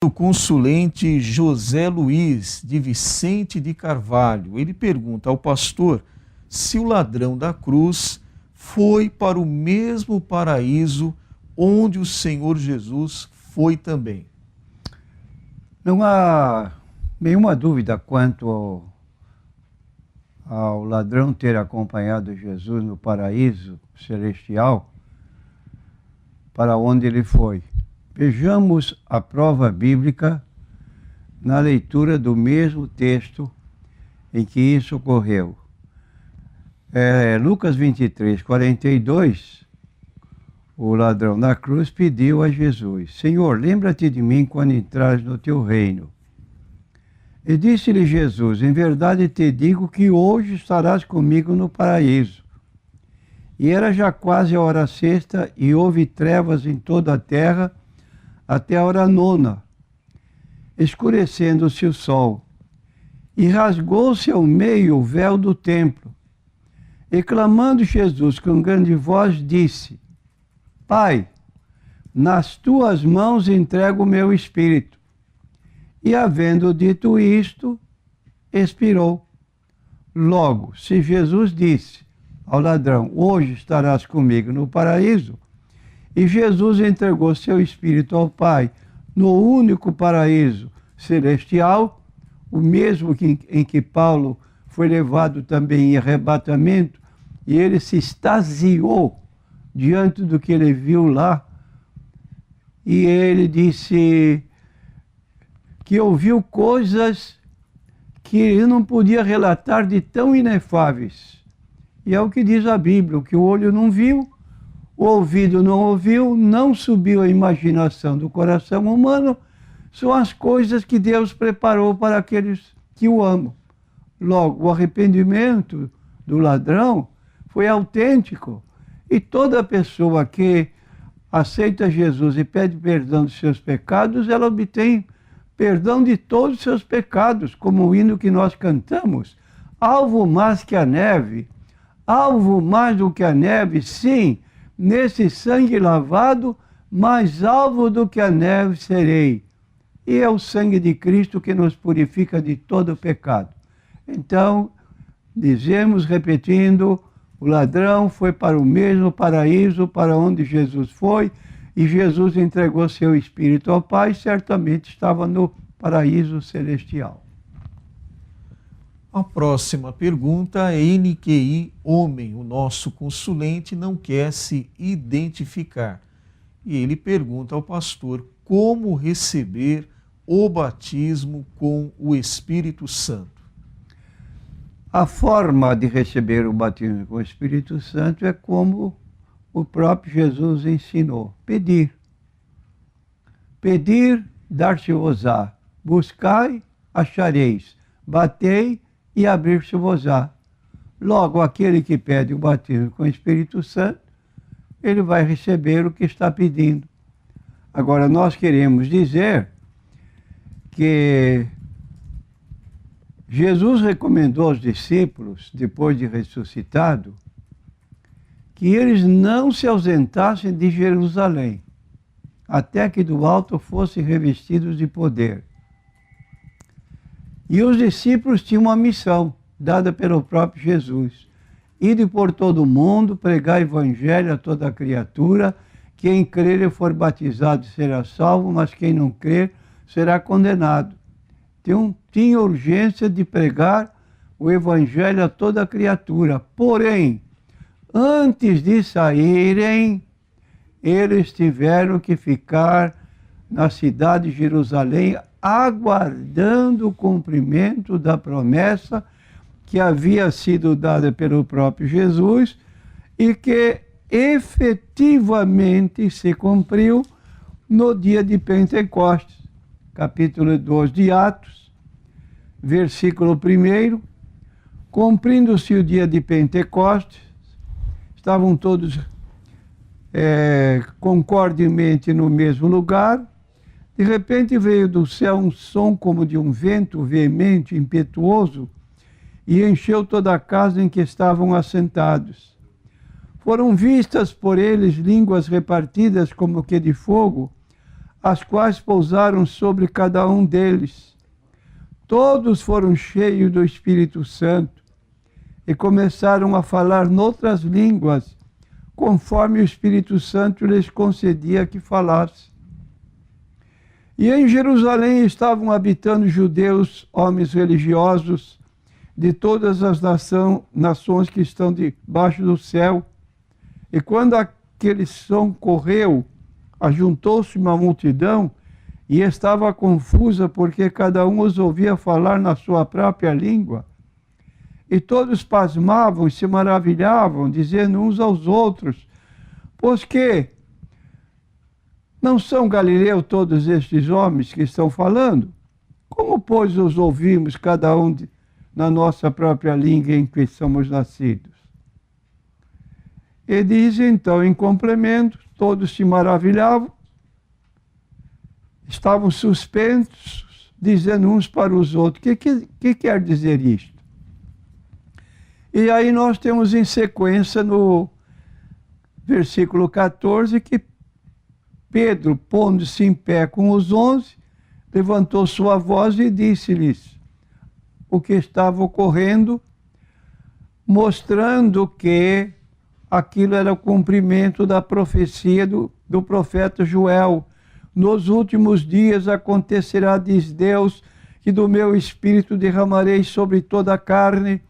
pergunta o consulente José Luiz, de Vicente de Carvalho. Ele pergunta ao pastor se o ladrão da cruz foi para o mesmo paraíso onde o Senhor Jesus foi também. Não há nenhuma dúvida quanto ao ladrão ter acompanhado Jesus no paraíso celestial, para onde ele foi. Vejamos a prova bíblica na leitura do mesmo texto em que isso ocorreu. Lucas 23, 42, o ladrão da cruz pediu a Jesus: Senhor, lembra-te de mim quando entrares no teu reino. E disse-lhe Jesus: em verdade te digo que hoje estarás comigo no paraíso. E era já quase a hora sexta, e houve trevas em toda a terra, até a hora nona, escurecendo-se o sol. E rasgou-se ao meio o véu do templo. E clamando Jesus com grande voz, disse: Pai, nas tuas mãos entrego o meu espírito. E havendo dito isto, expirou. Logo, se Jesus disse ao ladrão: hoje estarás comigo no paraíso, e Jesus entregou seu espírito ao Pai no único paraíso celestial, o mesmo em que Paulo foi levado também em arrebatamento, e ele se extasiou diante do que ele viu lá, e ele disse que ouviu coisas que ele não podia relatar de tão inefáveis. E é o que diz a Bíblia: o que o olho não viu, o ouvido não ouviu, não subiu à imaginação do coração humano, são as coisas que Deus preparou para aqueles que o amam. Logo, o arrependimento do ladrão foi autêntico. E toda pessoa que aceita Jesus e pede perdão dos seus pecados, ela obtém perdão de todos os seus pecados, como o hino que nós cantamos: alvo mais que a neve, alvo mais do que a neve, sim, nesse sangue lavado, mais alvo do que a neve serei. E é o sangue de Cristo que nos purifica de todo o pecado. Então, dizemos, repetindo, o ladrão foi para o mesmo paraíso para onde Jesus foi, e Jesus entregou seu espírito ao Pai, certamente estava no paraíso celestial. A próxima pergunta é NQI Homem. O nosso consulente não quer se identificar. E ele pergunta ao pastor como receber o batismo com o Espírito Santo. A forma de receber o batismo com o Espírito Santo é como o próprio Jesus ensinou: pedir. Pedir, dar-se-vos-á. Buscai, achareis. Batei e abrir-se-vos-á. Logo, aquele que pede o batismo com o Espírito Santo, ele vai receber o que está pedindo. Agora, nós queremos dizer que Jesus recomendou aos discípulos, depois de ressuscitado, que eles não se ausentassem de Jerusalém, até que do alto fossem revestidos de poder. E os discípulos tinham uma missão dada pelo próprio Jesus: ide por todo o mundo, pregar o evangelho a toda criatura, quem crer e for batizado será salvo, mas quem não crer será condenado. Tinha urgência de pregar o evangelho a toda criatura. Porém, antes de saírem, eles tiveram que ficar na cidade de Jerusalém, aguardando o cumprimento da promessa que havia sido dada pelo próprio Jesus e que efetivamente se cumpriu no dia de Pentecostes. Capítulo 2 de Atos, versículo 1: cumprindo-se o dia de Pentecostes, estavam todos concordemente no mesmo lugar. De repente veio do céu um som como de um vento veemente, impetuoso, e encheu toda a casa em que estavam assentados. Foram vistas por eles línguas repartidas como que de fogo, as quais pousaram sobre cada um deles. Todos foram cheios do Espírito Santo e começaram a falar noutras línguas, conforme o Espírito Santo lhes concedia que falasse. E em Jerusalém estavam habitando judeus, homens religiosos, de todas as nações que estão debaixo do céu. E quando aquele som correu, ajuntou-se uma multidão e estava confusa, porque cada um os ouvia falar na sua própria língua. E todos pasmavam e se maravilhavam, dizendo uns aos outros: pois que não são galileus todos estes homens que estão falando? Como, pois, os ouvimos cada um na nossa própria língua em que somos nascidos? E diz então, em complemento, todos se maravilhavam, estavam suspensos, dizendo uns para os outros: que quer dizer isto? E aí nós temos em sequência no versículo 14 que Pedro, pondo-se em pé com os 11, levantou sua voz e disse-lhes o que estava ocorrendo, mostrando que aquilo era o cumprimento da profecia do profeta Joel. Nos últimos dias acontecerá, diz Deus, que do meu espírito derramarei sobre toda a carne.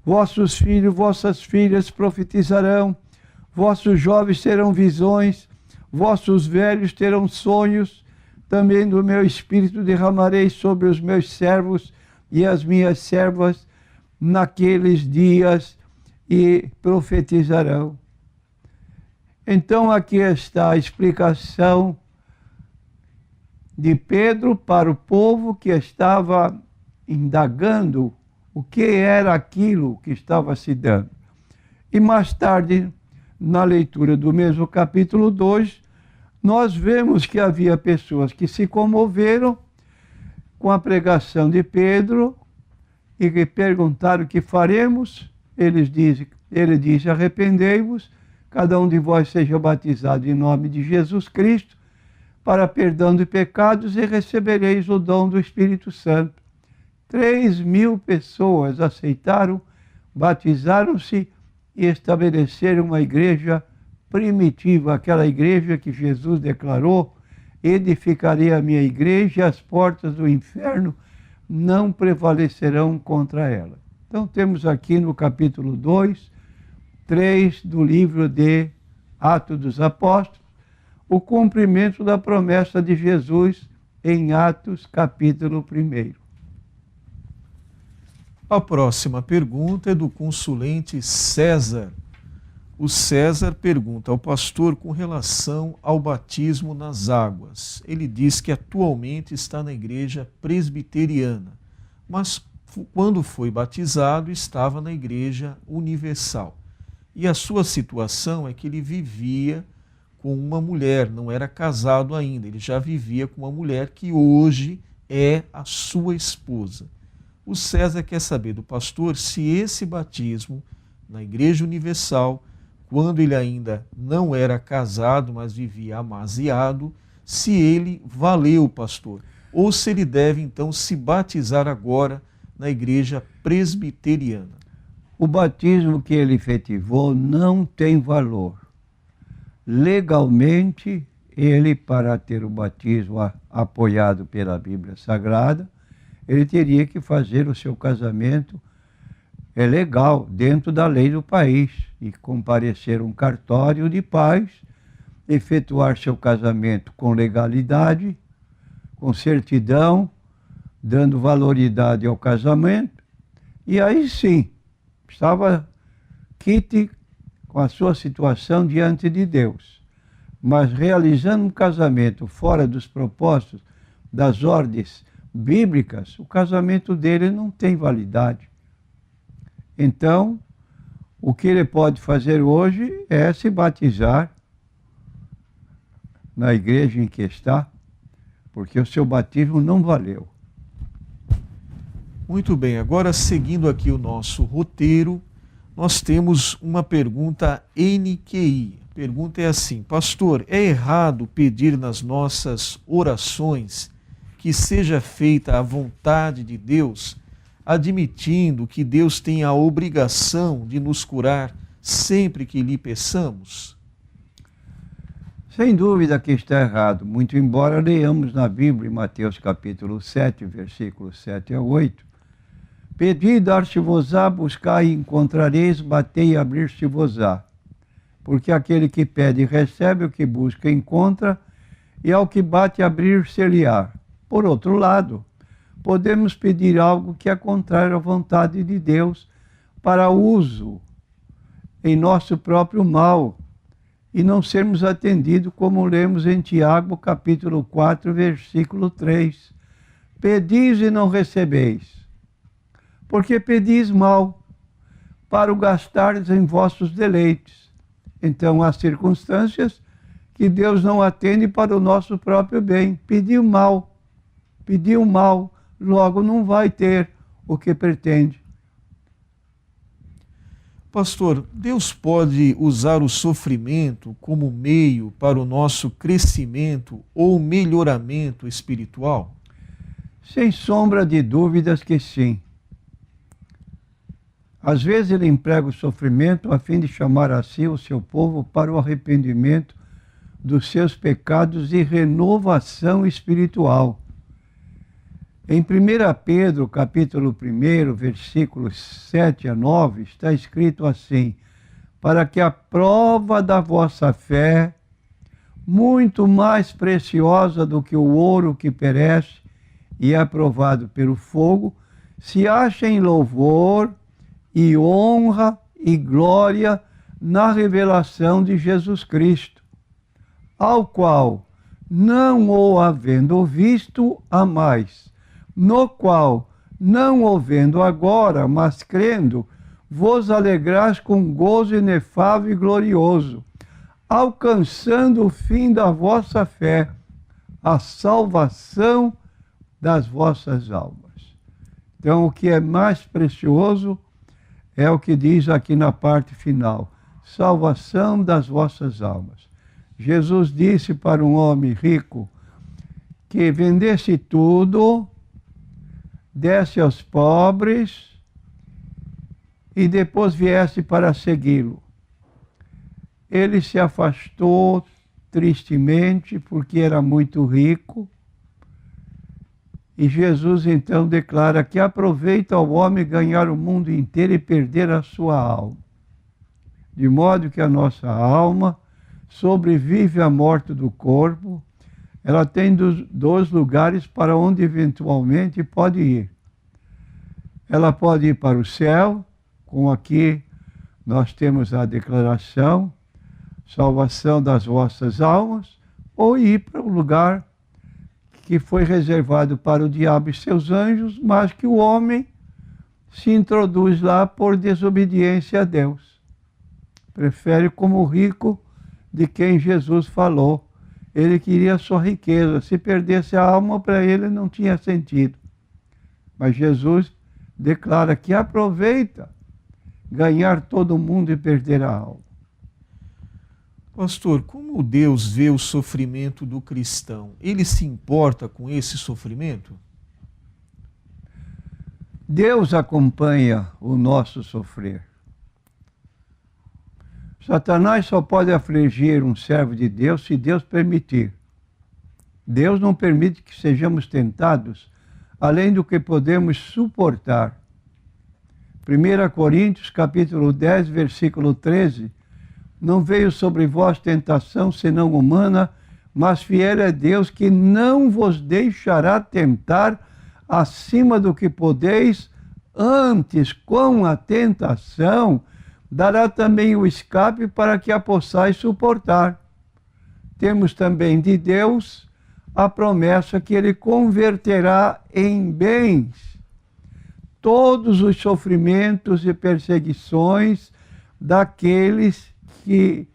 Vossos filhos, vossas filhas profetizarão, vossos jovens terão visões, vossos velhos terão sonhos. Também do meu espírito derramarei sobre os meus servos e as minhas servas naqueles dias, e profetizarão. Então aqui está a explicação de Pedro para o povo que estava indagando o que era aquilo que estava se dando. E mais tarde, na leitura do mesmo capítulo 2, nós vemos que havia pessoas que se comoveram com a pregação de Pedro e que perguntaram: o que faremos? Ele diz: arrependei-vos, cada um de vós seja batizado em nome de Jesus Cristo, para perdão de pecados, e recebereis o dom do Espírito Santo. 3.000 pessoas aceitaram, batizaram-se e estabeleceram uma igreja primitiva, aquela igreja que Jesus declarou: edificarei a minha igreja e as portas do inferno não prevalecerão contra ela. Então temos aqui no capítulo 2, 3 do livro de Atos dos Apóstolos, o cumprimento da promessa de Jesus em Atos capítulo 1. A próxima pergunta é do consulente César. O César pergunta ao pastor com relação ao batismo nas águas. Ele diz que atualmente está na igreja presbiteriana, mas quando foi batizado estava na igreja universal. E a sua situação é que ele vivia com uma mulher, não era casado ainda, ele já vivia com uma mulher que hoje é a sua esposa. O César quer saber do pastor se esse batismo na igreja universal, quando ele ainda não era casado, mas vivia amaziado, se ele valeu, pastor, ou se ele deve então se batizar agora na igreja presbiteriana. O batismo que ele efetivou não tem valor. Legalmente, ele, para ter o batismo apoiado pela Bíblia Sagrada, ele teria que fazer o seu casamento legal, dentro da lei do país, e comparecer a um cartório de paz, efetuar seu casamento com legalidade, com certidão, dando valoridade ao casamento, e aí sim, estava quite com a sua situação diante de Deus. Mas realizando um casamento fora dos propósitos das ordens bíblicas, o casamento dele não tem validade. Então, o que ele pode fazer hoje é se batizar na igreja em que está, porque o seu batismo não valeu. Muito bem, agora seguindo aqui o nosso roteiro, nós temos uma pergunta NQI. A pergunta é assim: pastor, é errado pedir nas nossas orações que seja feita a vontade de Deus, admitindo que Deus tem a obrigação de nos curar sempre que lhe peçamos? Sem dúvida que está errado, muito embora leiamos na Bíblia, em Mateus capítulo 7, versículos 7 a 8, pedi, dar-se-vos-á, buscai e encontrareis, batei e abrir-se-vos-á. Porque aquele que pede recebe, o que busca encontra, e ao que bate abrir-se-lhe-á. Por outro lado, podemos pedir algo que é contrário à vontade de Deus para uso em nosso próprio mal e não sermos atendidos, como lemos em Tiago, capítulo 4, versículo 3. Pedis e não recebeis, porque pedis mal, para o gastardes em vossos deleites. Então, há circunstâncias que Deus não atende para o nosso próprio bem. Pediu mal, logo não vai ter o que pretende. Pastor, Deus pode usar o sofrimento como meio para o nosso crescimento ou melhoramento espiritual? Sem sombra de dúvidas que sim. Às vezes ele emprega o sofrimento a fim de chamar a si o seu povo para o arrependimento dos seus pecados e renovação espiritual. Em 1 Pedro, capítulo 1, versículos 7 a 9, está escrito assim: para que a prova da vossa fé, muito mais preciosa do que o ouro que perece e é provado pelo fogo, se ache em louvor e honra e glória na revelação de Jesus Cristo, ao qual, não o havendo visto a mais, no qual, não o vendo agora, mas crendo, vos alegrais com gozo inefável e glorioso, alcançando o fim da vossa fé, a salvação das vossas almas. Então, o que é mais precioso é o que diz aqui na parte final: salvação das vossas almas. Jesus disse para um homem rico que vendesse tudo, desse aos pobres e depois viesse para segui-lo. Ele se afastou tristemente porque era muito rico. E Jesus então declara que aproveita ao homem ganhar o mundo inteiro e perder a sua alma. De modo que a nossa alma sobrevive à morte do corpo, ela tem dois lugares para onde eventualmente pode ir. Ela pode ir para o céu, como aqui nós temos a declaração, salvação das vossas almas, ou ir para o lugar que foi reservado para o diabo e seus anjos, mas que o homem se introduz lá por desobediência a Deus. Prefere como o rico de quem Jesus falou. Ele queria a sua riqueza. Se perdesse a alma, para ele não tinha sentido. Mas Jesus declara que aproveita ganhar todo mundo e perder a alma. Pastor, como Deus vê o sofrimento do cristão? Ele se importa com esse sofrimento? Deus acompanha o nosso sofrer. Satanás só pode afligir um servo de Deus se Deus permitir. Deus não permite que sejamos tentados além do que podemos suportar. 1 Coríntios, capítulo 10, versículo 13, não veio sobre vós tentação senão humana, mas fiel é Deus que não vos deixará tentar acima do que podeis, antes com a tentação dará também o escape para que a possais suportar. Temos também de Deus a promessa que Ele converterá em bens todos os sofrimentos e perseguições daqueles que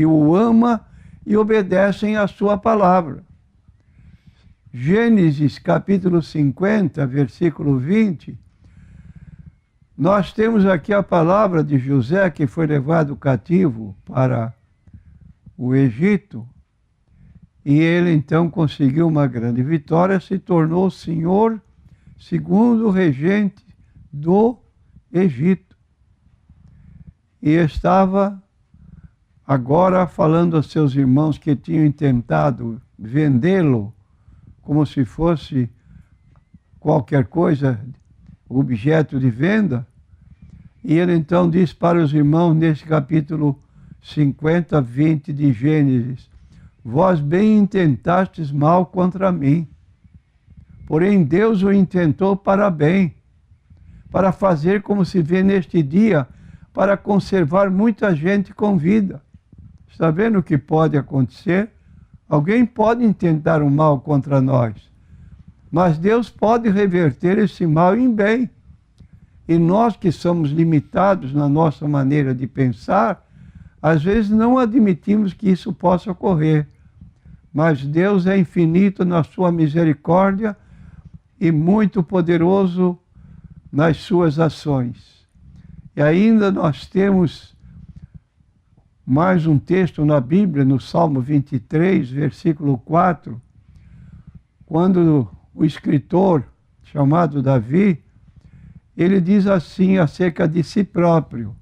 o ama e obedecem à sua palavra. Gênesis capítulo 50, versículo 20, Nós temos aqui a palavra de José, que foi levado cativo para o Egito, e ele então conseguiu uma grande vitória, se tornou senhor, segundo regente do Egito. E estava agora falando aos seus irmãos que tinham tentado vendê-lo como se fosse qualquer coisa, objeto de venda. E ele então diz para os irmãos, nesse capítulo 50, 20 de Gênesis: vós bem intentastes mal contra mim, porém Deus o intentou para bem, para fazer como se vê neste dia, para conservar muita gente com vida. Está vendo o que pode acontecer? Alguém pode intentar um mal contra nós, mas Deus pode reverter esse mal em bem. E nós que somos limitados na nossa maneira de pensar, às vezes não admitimos que isso possa ocorrer. Mas Deus é infinito na sua misericórdia e muito poderoso nas suas ações. E ainda nós temos mais um texto na Bíblia, no Salmo 23, versículo 4, quando o escritor, chamado Davi, ele diz assim acerca de si próprio: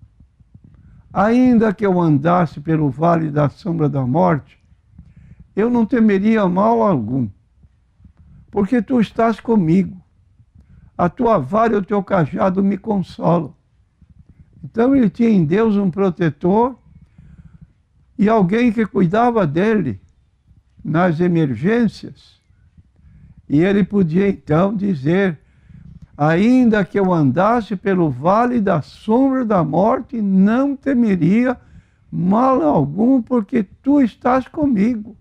ainda que eu andasse pelo vale da sombra da morte, eu não temeria mal algum, porque tu estás comigo. A tua vara e o teu cajado me consolam. Então ele tinha em Deus um protetor e alguém que cuidava dele nas emergências. E ele podia então dizer: ainda que eu andasse pelo vale da sombra da morte, não temeria mal algum, porque tu estás comigo.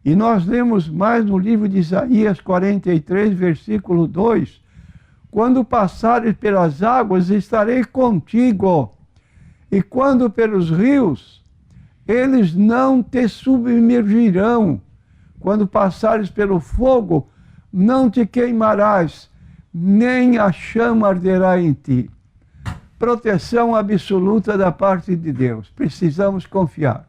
E nós lemos mais no livro de Isaías 43, versículo 2, quando passares pelas águas, estarei contigo, e quando pelos rios, eles não te submergirão. Quando passares pelo fogo, não te queimarás, nem a chama arderá em ti. Proteção absoluta da parte de Deus. Precisamos confiar.